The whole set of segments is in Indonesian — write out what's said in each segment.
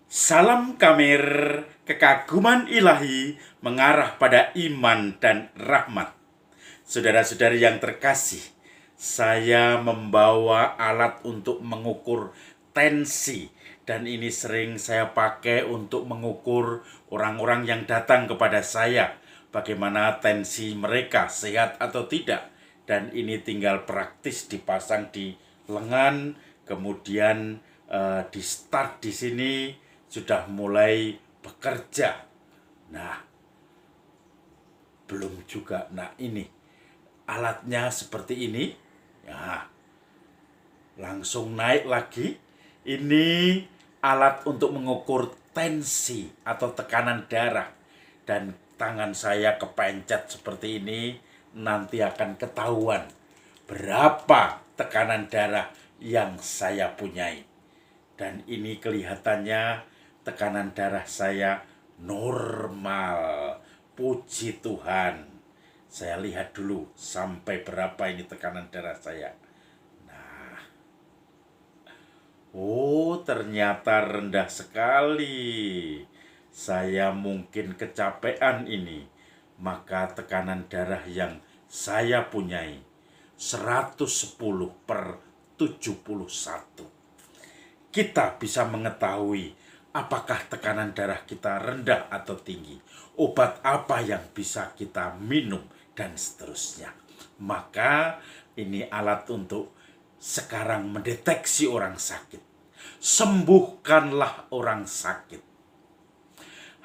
Salam Kamir, kekaguman ilahi mengarah pada iman dan rahmat. Saudara-saudari yang terkasih, saya membawa alat untuk mengukur tensi, dan ini sering saya pakai untuk mengukur orang-orang yang datang kepada saya, bagaimana tensi mereka, sehat atau tidak. Dan ini tinggal praktis dipasang di lengan, kemudian di start di sini sudah mulai bekerja. Nah, belum juga. Nah, ini alatnya seperti ini. Ya, langsung naik lagi. Ini alat untuk mengukur tensi atau tekanan darah. Dan tangan saya kepencet seperti ini, nanti akan ketahuan berapa tekanan darah yang saya punyai. Dan ini kelihatannya tekanan darah saya normal. Puji Tuhan. Saya lihat dulu sampai berapa ini tekanan darah saya. Nah, ternyata rendah sekali. Saya mungkin kecapean ini. Maka tekanan darah yang saya punyai 110/71. Kita bisa mengetahui apakah tekanan darah kita rendah atau tinggi, obat apa yang bisa kita minum, dan seterusnya. Maka ini alat untuk sekarang mendeteksi orang sakit. Sembuhkanlah orang sakit.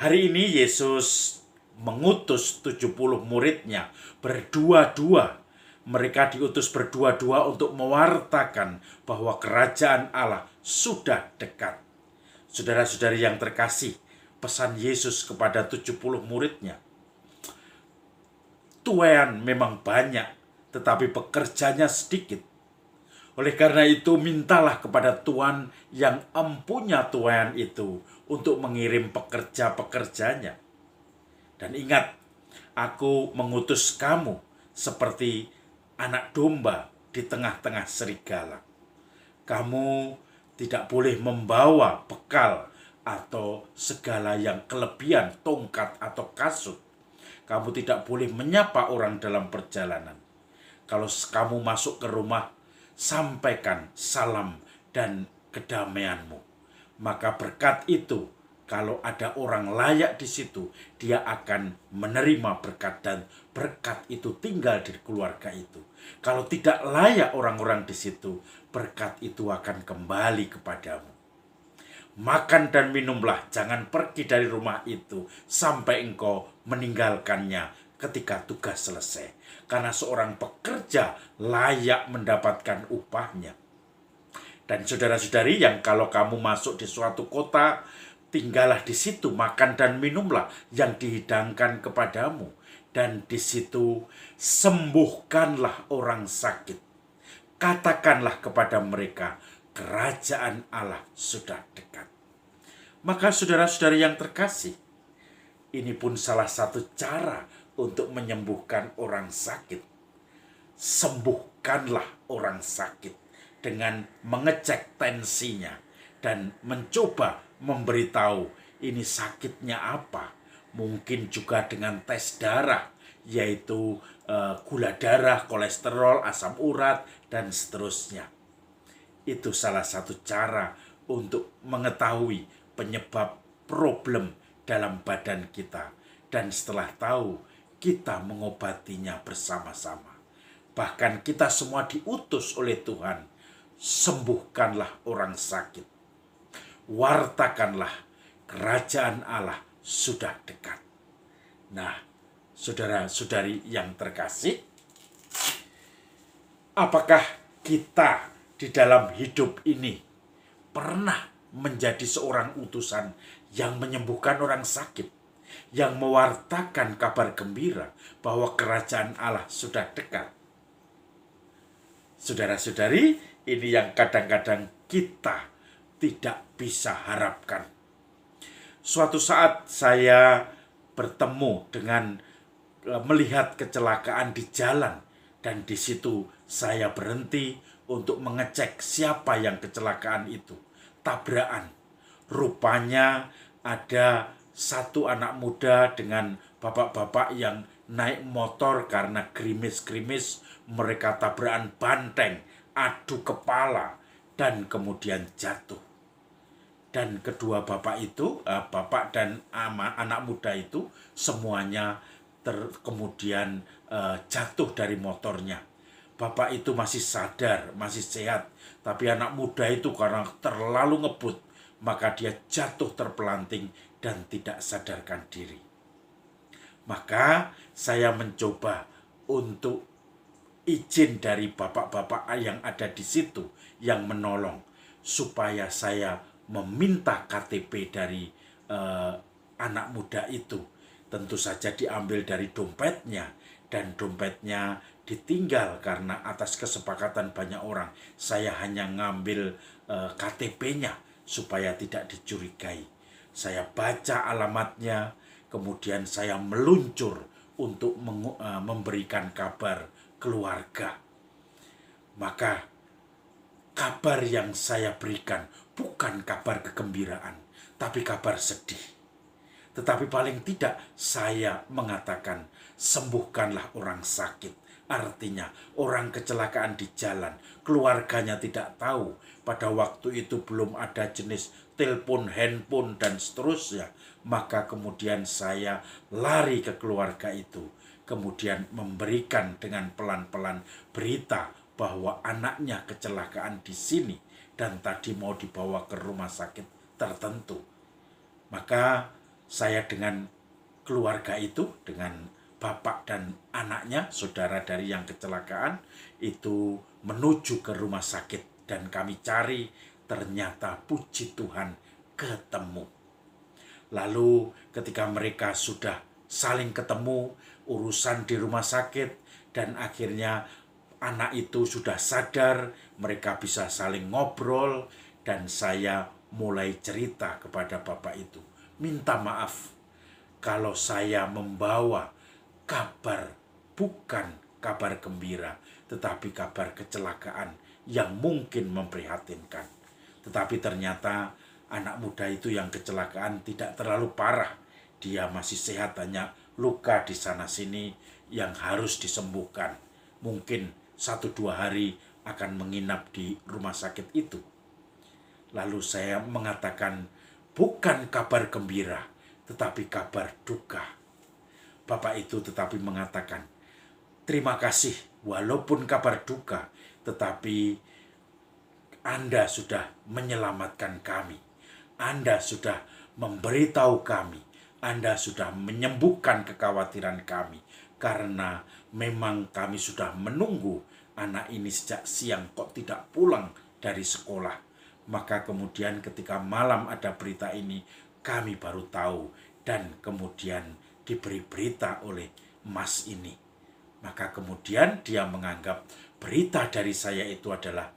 Hari ini Yesus mengutus 70 muridnya berdua-dua. Mereka diutus berdua-dua untuk mewartakan bahwa kerajaan Allah sudah dekat. Saudara-saudari yang terkasih, pesan Yesus kepada 70 muridnya. Tuaian memang banyak, tetapi pekerjanya sedikit. Oleh karena itu, mintalah kepada Tuhan yang empunya tuaian itu untuk mengirim pekerja-pekerjanya. Dan ingat, aku mengutus kamu seperti anak domba di tengah-tengah serigala. Kamu tidak boleh membawa bekal atau segala yang kelebihan, tongkat atau kasut. Kamu tidak boleh menyapa orang dalam perjalanan. Kalau kamu masuk ke rumah, sampaikan salam dan kedamaianmu. Maka berkat itu, kalau ada orang layak di situ, dia akan menerima berkat, dan berkat itu tinggal di keluarga itu. Kalau tidak layak orang-orang di situ, berkat itu akan kembali kepadamu. Makan dan minumlah, jangan pergi dari rumah itu sampai engkau meninggalkannya ketika tugas selesai. Karena seorang pekerja layak mendapatkan upahnya. Dan saudara-saudari yang kalau kamu masuk di suatu kota, tinggallah di situ, makan dan minumlah yang dihidangkan kepadamu. Dan di situ sembuhkanlah orang sakit. Katakanlah kepada mereka, kerajaan Allah sudah dekat. Maka saudara-saudari yang terkasih, ini pun salah satu cara untuk menyembuhkan orang sakit. Sembuhkanlah orang sakit dengan mengecek tensinya dan mencoba memberitahu ini sakitnya apa. Mungkin juga dengan tes darah, yaitu gula darah, kolesterol, asam urat, dan seterusnya. Itu salah satu cara untuk mengetahui penyebab problem dalam badan kita. Dan setelah tahu, kita mengobatinya bersama-sama. Bahkan kita semua diutus oleh Tuhan. Sembuhkanlah orang sakit. Wartakanlah kerajaan Allah sudah dekat. Nah, saudara-saudari yang terkasih, apakah kita di dalam hidup ini pernah menjadi seorang utusan yang menyembuhkan orang sakit, yang mewartakan kabar gembira bahwa kerajaan Allah sudah dekat? Saudara-saudari, ini yang kadang-kadang kita tidak bisa harapkan. Suatu saat saya bertemu dengan melihat kecelakaan di jalan, dan di situ saya berhenti untuk mengecek siapa yang kecelakaan itu. Tabrakan. Rupanya ada satu anak muda dengan bapak-bapak yang naik motor karena gerimis-gerimis, mereka tabrakan banteng, adu kepala, dan kemudian jatuh. Dan kedua bapak itu, bapak dan anak muda itu semuanya kemudian jatuh dari motornya. Bapak itu masih sadar, masih sehat, tapi anak muda itu karena terlalu ngebut, maka dia jatuh terpelanting dan tidak sadarkan diri. Maka saya mencoba untuk izin dari bapak-bapak yang ada di situ yang menolong, supaya saya meminta KTP dari anak muda itu. Tentu saja diambil dari dompetnya, dan dompetnya ditinggal karena atas kesepakatan banyak orang. Saya hanya ngambil KTP-nya supaya tidak dicurigai. Saya baca alamatnya, kemudian saya meluncur untuk memberikan kabar keluarga. Maka kabar yang saya berikan bukan kabar kegembiraan, tapi kabar sedih. Tetapi paling tidak saya mengatakan, sembuhkanlah orang sakit. Artinya orang kecelakaan di jalan, keluarganya tidak tahu. Pada waktu itu belum ada jenis telepon, handphone, dan seterusnya. Maka kemudian saya lari ke keluarga itu. Kemudian memberikan dengan pelan-pelan berita bahwa anaknya kecelakaan di sini dan tadi mau dibawa ke rumah sakit tertentu. Maka saya dengan keluarga itu, dengan bapak dan anaknya, saudara dari yang kecelakaan, itu menuju ke rumah sakit. Dan kami cari, ternyata puji Tuhan ketemu. Lalu ketika mereka sudah saling ketemu, urusan di rumah sakit, dan akhirnya anak itu sudah sadar, mereka bisa saling ngobrol, dan saya mulai cerita kepada bapak itu. Minta maaf kalau saya membawa kabar bukan kabar gembira, tetapi kabar kecelakaan yang mungkin memprihatinkan. Tetapi ternyata anak muda itu yang kecelakaan tidak terlalu parah. Dia masih sehat, hanya luka di sana-sini yang harus disembuhkan. Mungkin 1-2 hari akan menginap di rumah sakit itu. Lalu saya mengatakan, bukan kabar gembira, tetapi kabar duka. Bapak itu tetapi mengatakan, terima kasih, walaupun kabar duka, tetapi Anda sudah menyelamatkan kami. Anda sudah memberitahu kami. Anda sudah menyembuhkan kekhawatiran kami. Karena memang kami sudah menunggu anak ini sejak siang kok tidak pulang dari sekolah. Maka kemudian ketika malam ada berita ini, kami baru tahu dan kemudian diberi berita oleh Mas ini. Maka kemudian dia menganggap berita dari saya itu adalah,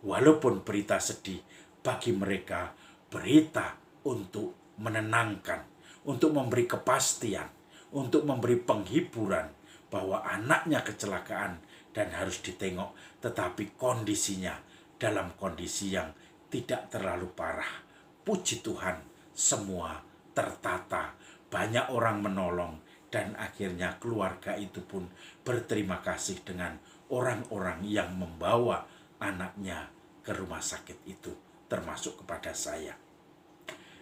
walaupun berita sedih, bagi mereka berita untuk menenangkan, untuk memberi kepastian, untuk memberi penghiburan bahwa anaknya kecelakaan dan harus ditengok, tetapi kondisinya dalam kondisi yang tidak terlalu parah. Puji Tuhan, semua tertata, banyak orang menolong, dan akhirnya keluarga itu pun berterima kasih dengan orang-orang yang membawa anaknya ke rumah sakit itu, termasuk kepada saya.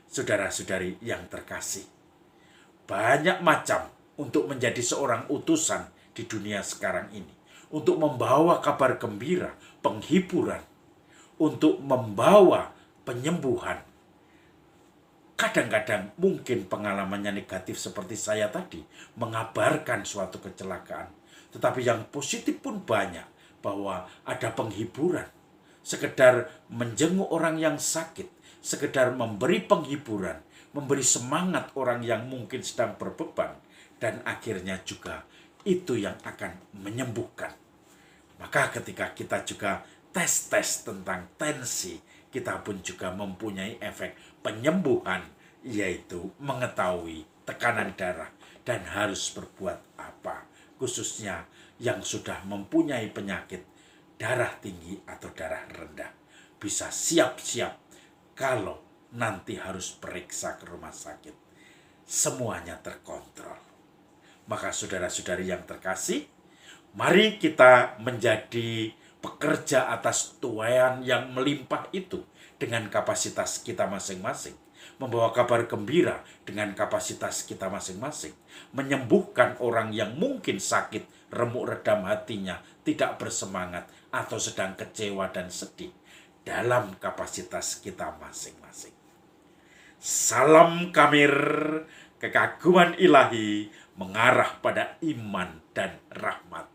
Saudara-saudari yang terkasih, banyak macam untuk menjadi seorang utusan di dunia sekarang ini, untuk membawa kabar gembira, penghiburan, untuk membawa penyembuhan. Kadang-kadang mungkin pengalamannya negatif seperti saya tadi, mengabarkan suatu kecelakaan. Tetapi yang positif pun banyak, bahwa ada penghiburan. Sekedar menjenguk orang yang sakit, sekedar memberi penghiburan, memberi semangat orang yang mungkin sedang berbeban, dan akhirnya juga itu yang akan menyembuhkan. Maka ketika kita juga tes-tes tentang tensi, kita pun juga mempunyai efek penyembuhan, yaitu mengetahui tekanan darah dan harus berbuat apa, khususnya yang sudah mempunyai penyakit darah tinggi atau darah rendah. Bisa siap-siap kalau nanti harus periksa ke rumah sakit. Semuanya terkontrol. Maka saudara-saudari yang terkasih, mari kita menjadi pekerja atas tuaian yang melimpah itu dengan kapasitas kita masing-masing. Membawa kabar gembira dengan kapasitas kita masing-masing. Menyembuhkan orang yang mungkin sakit, remuk redam hatinya, tidak bersemangat, atau sedang kecewa dan sedih dalam kapasitas kita masing-masing. Salam Kamir, kekaguman ilahi mengarah pada iman dan rahmat.